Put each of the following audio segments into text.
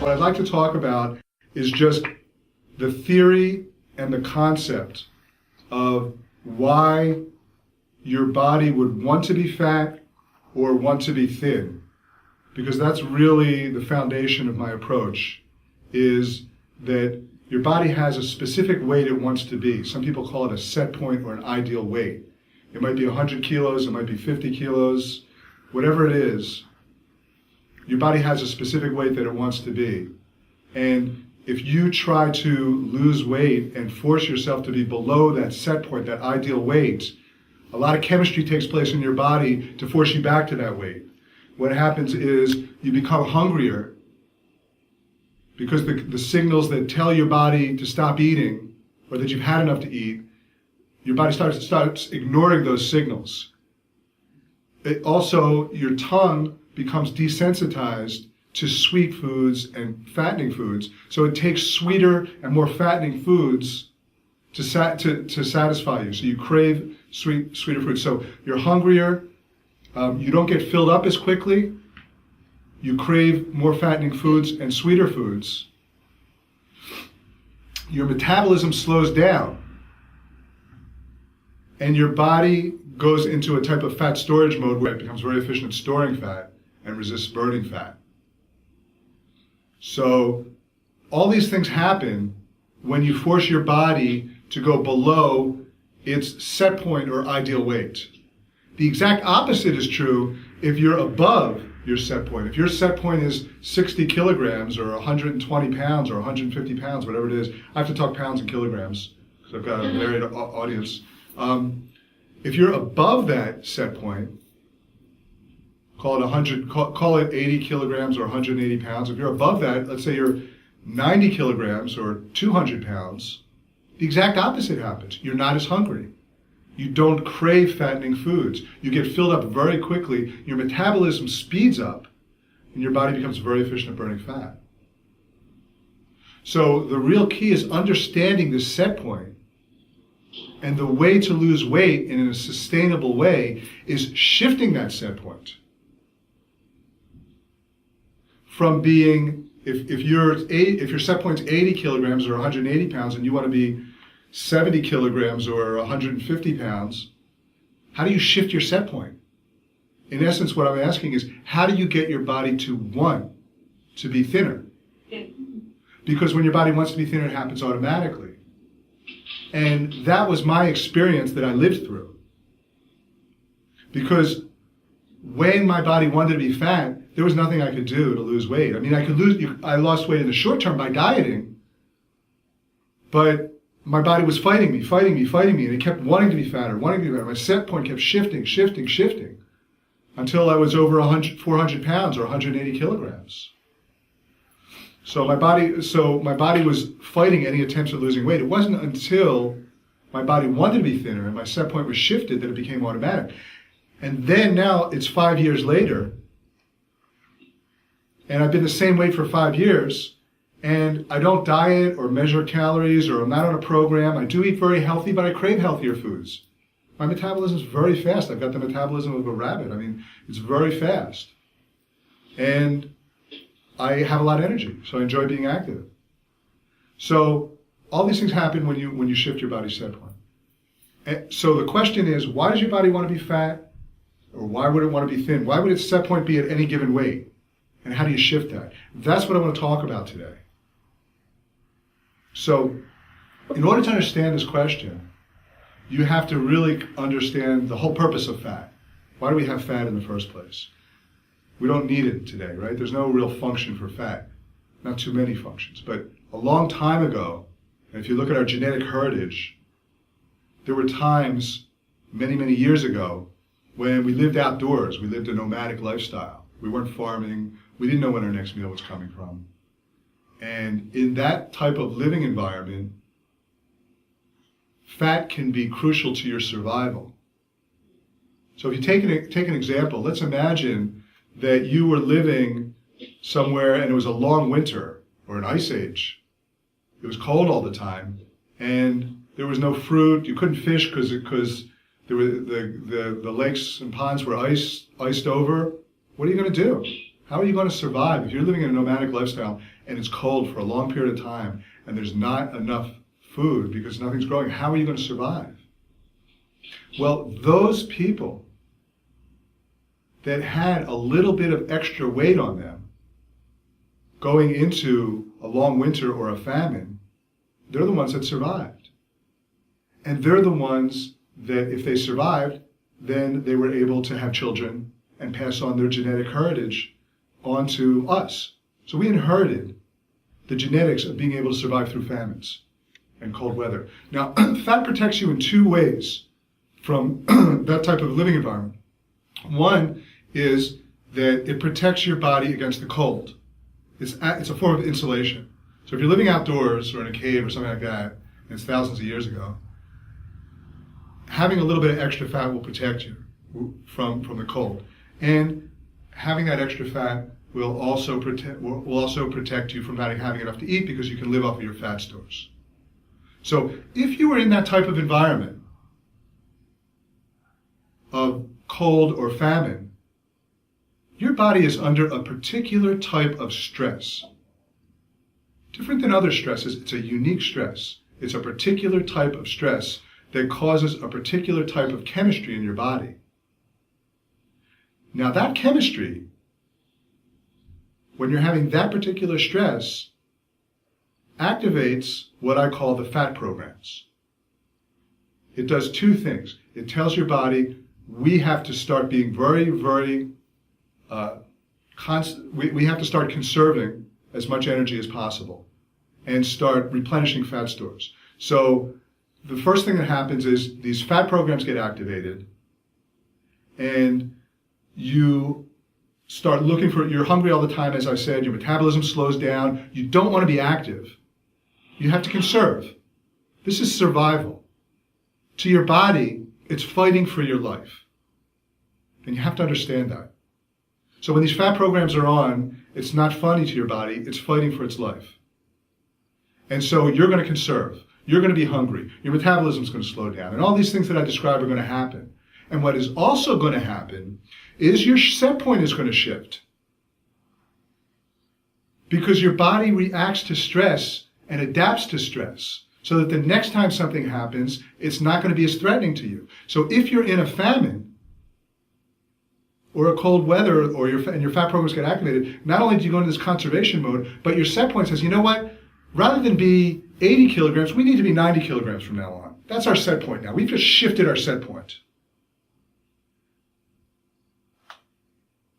what I'd like to talk about is just the theory and the concept of why your body would want to be fat or want to be thin. Because that's really the foundation of my approach, is that your body has a specific weight it wants to be. Some people call it a set point or an ideal weight. It might be 100 kilos, it might be 50 kilos, whatever it is. Your body has a specific weight that it wants to be. And if you try to lose weight and force yourself to be below that set point, that ideal weight, a lot of chemistry takes place in your body to force you back to that weight. What happens is you become hungrier because the signals that tell your body to stop eating or that you've had enough to eat, your body starts ignoring those signals. Also, your tongue becomes desensitized to sweet foods and fattening foods. So it takes sweeter and more fattening foods to satisfy you. So you crave sweeter foods. So you're hungrier. You don't get filled up as quickly. You crave more fattening foods and sweeter foods. Your metabolism slows down. And your body goes into a type of fat storage mode where it becomes very efficient at storing fat and resists burning fat. So all these things happen when you force your body to go below its set point or ideal weight. The exact opposite is true if you're above your set point. If your set point is 60 kilograms or 120 pounds or 150 pounds, whatever it is, I have to talk pounds and kilograms because I've got a varied audience. If you're above that set point, call it 80 kilograms or 180 pounds. If you're above that, let's say you're 90 kilograms or 200 pounds, the exact opposite happens. You're not as hungry. You don't crave fattening foods. You get filled up very quickly. Your metabolism speeds up, and your body becomes very efficient at burning fat. So the real key is understanding this set point. And the way to lose weight in a sustainable way is shifting that set point. From being, if your set point's 80 kilograms or 180 pounds and you want to be 70 kilograms or 150 pounds, how do you shift your set point? In essence, what I'm asking is, how do you get your body to want to be thinner? Because when your body wants to be thinner, it happens automatically. And that was my experience that I lived through. Because when my body wanted to be fat, there was nothing I could do to lose weight. I mean, I lost weight in the short term by dieting, but my body was fighting me, and it kept wanting to be fatter. My set point kept shifting, until I was over 400 pounds or 180 kilograms. So my body was fighting any attempts at losing weight. It wasn't until my body wanted to be thinner and my set point was shifted that it became automatic. And then now it's 5 years later, and I've been the same weight for 5 years, and I don't diet or measure calories or I'm not on a program. I do eat very healthy, but I crave healthier foods. My metabolism is very fast. I've got the metabolism of a rabbit. I mean, it's very fast. And I have a lot of energy, so I enjoy being active. So all these things happen when you shift your body's set point. And so the question is, why does your body want to be fat? Or why would it want to be thin? Why would its set point be at any given weight? And how do you shift that? That's what I want to talk about today. So in order to understand this question, you have to really understand the whole purpose of fat. Why do we have fat in the first place? We don't need it today, right? There's no real function for fat. Not too many functions. But a long time ago, and if you look at our genetic heritage, there were times, many, many years ago, when we lived outdoors. We lived a nomadic lifestyle. We weren't farming. We didn't know when our next meal was coming from. And in that type of living environment, fat can be crucial to your survival. So if you take an example, let's imagine that you were living somewhere and it was a long winter or an ice age. It was cold all the time and there was no fruit. You couldn't fish because there were the lakes and ponds were iced over. What are you going to do? How are you going to survive if you're living in a nomadic lifestyle and it's cold for a long period of time and there's not enough food because nothing's growing, how are you going to survive? Well, those people that had a little bit of extra weight on them going into a long winter or a famine, they're the ones that survived. And they're the ones that, if they survived, then they were able to have children and pass on their genetic heritage onto us. So we inherited the genetics of being able to survive through famines and cold weather. Now, fat protects you in two ways from that type of living environment. One is that it protects your body against the cold. It's a form of insulation. So if you're living outdoors or in a cave or something like that, and it's thousands of years ago, having a little bit of extra fat will protect you from the cold. And having that extra fat will also protect you from not having enough to eat because you can live off of your fat stores. So if you were in that type of environment of cold or famine, your body is under a particular type of stress. Different than other stresses, it's a unique stress. It's a particular type of stress that causes a particular type of chemistry in your body. Now that chemistry, when you're having that particular stress, activates what I call the fat programs. It does two things. It tells your body, we have to start being very, very we have to start conserving as much energy as possible and start replenishing fat stores. So the first thing that happens is these fat programs get activated and you start looking for, you're hungry all the time, as I said, your metabolism slows down, you don't want to be active. You have to conserve. This is survival. To your body, it's fighting for your life. And you have to understand that. So when these fat programs are on, it's not funny to your body, it's fighting for its life. And so you're going to conserve. You're going to be hungry. Your metabolism is going to slow down. And all these things that I described are going to happen. And what is also going to happen is your set point is going to shift. Because your body reacts to stress and adapts to stress. So that the next time something happens, it's not going to be as threatening to you. So if you're in a famine, or a cold weather, or your fat programs get activated, not only do you go into this conservation mode, but your set point says, you know what? Rather than be 80 kilograms, we need to be 90 kilograms from now on. That's our set point now. We've just shifted our set point.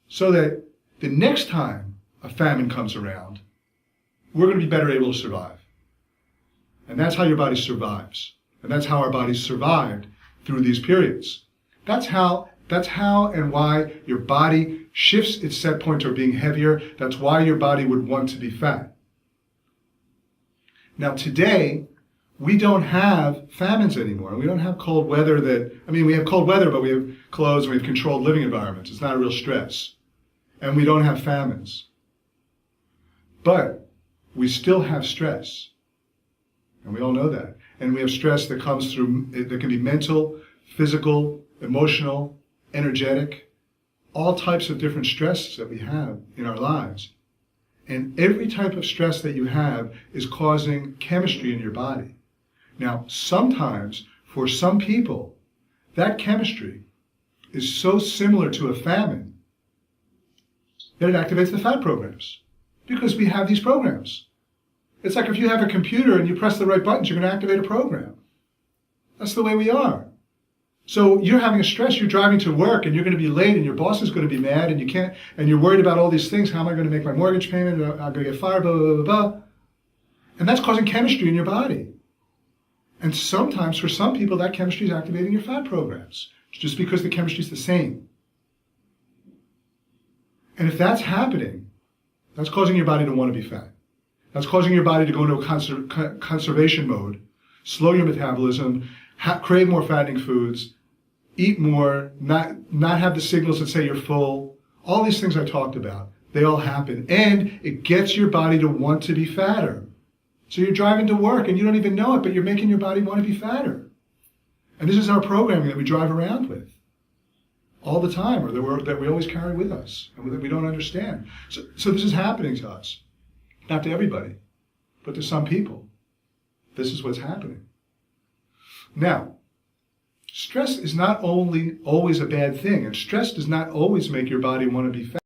So that the next time a famine comes around, we're going to be better able to survive. And that's how your body survives. And that's how our bodies survived through these periods. That's how and why your body shifts its set point toward being heavier. That's why your body would want to be fat. Now today, we don't have famines anymore. We don't have cold weather we have cold weather, but we have clothes and we have controlled living environments. It's not a real stress. And we don't have famines. But we still have stress. And we all know that. And we have stress that comes through, that can be mental, physical, emotional, energetic, all types of different stresses that we have in our lives. And every type of stress that you have is causing chemistry in your body. Now, sometimes, for some people, that chemistry is so similar to a famine that it activates the fat programs. Because we have these programs. It's like if you have a computer and you press the right buttons, you're going to activate a program. That's the way we are. So you're having a stress, you're driving to work and you're going to be late and your boss is going to be mad and you're worried about all these things. How am I going to make my mortgage payment? I'm going to get fired, blah, blah, blah, blah. And that's causing chemistry in your body. And sometimes for some people that chemistry is activating your fat programs just because the chemistry is the same. And if that's happening, that's causing your body to want to be fat. That's causing your body to go into a conservation mode, slow your metabolism, crave more fattening foods, eat more, not have the signals that say you're full. All these things I talked about, they all happen. And it gets your body to want to be fatter. So you're driving to work and you don't even know it, but you're making your body want to be fatter. And this is our programming that we drive around with all the time, or that we always carry with us, and that we don't understand. So this is happening to us. Not to everybody, but to some people. This is what's happening. Now, stress is not only always a bad thing, and stress does not always make your body want to be fat.